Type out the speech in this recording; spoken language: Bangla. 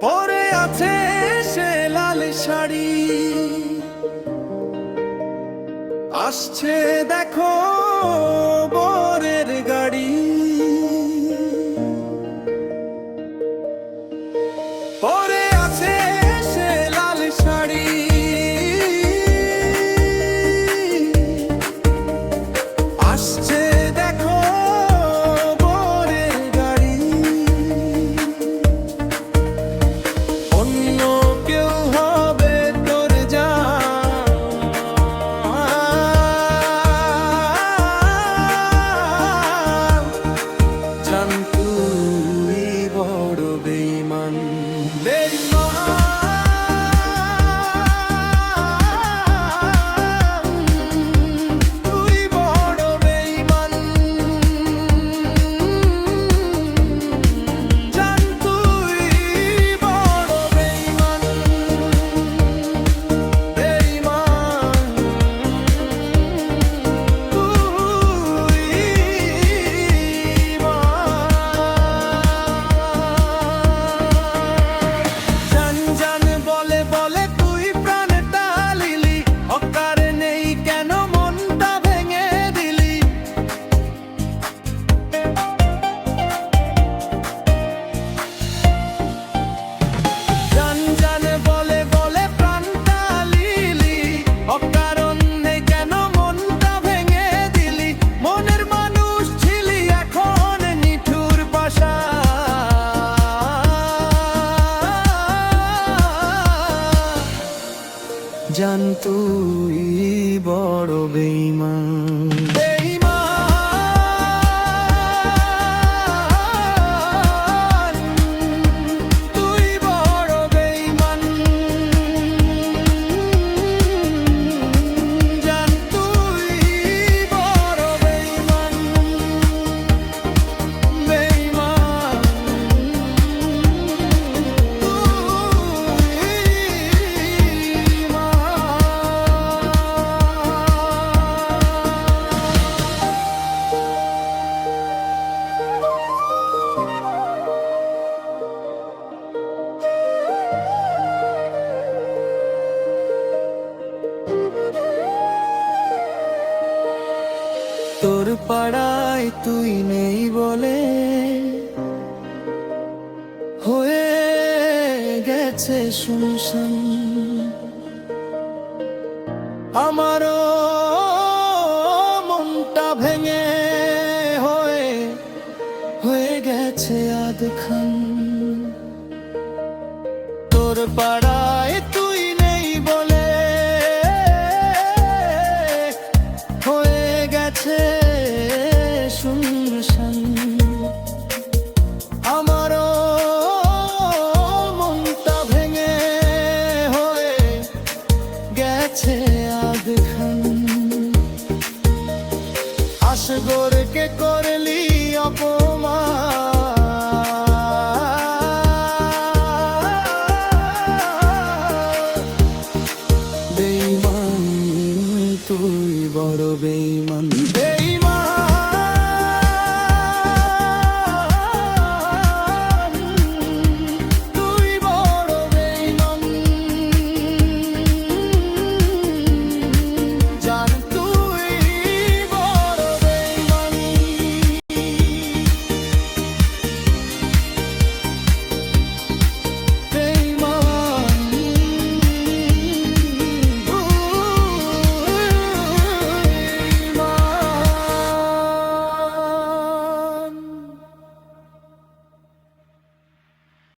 পরে আছে সে লাল শাড়ি, আসছে দেখো বরের গাড়ি। পরে আছে সে লাল শাড়ি, আসছে দেখো বরের গাড়ি। অন্য কেউ হবে তোর জান, তুই বড় বেঈমান। তুই বড় বেঈমান, জান তুই বড় বেঈমান। বেঈমান তুই জান জান বলে বলে তুই প্রাণটা লিলি, অকার নেই কেন মনটা ভেঙে দিলি। জান জান বলে বলে প্রাণটা লিলি, অকারণ নেই কেন মনটা ভেঙে দিলি। মনের মানুষ ছিলি এখন নিঠুর পাশা, জান তুই বড় বেঈমান। বেঈমান তুই বড় বেঈমান, জান তুই বড় বেঈমান। বেঈমান তোর পাড়ায় তুই নেই বলে হয়ে গেছে শুনশান। আমারও মনটা ভেঙে হয়ে হয়ে গেছে আধখান। তোর পাড়া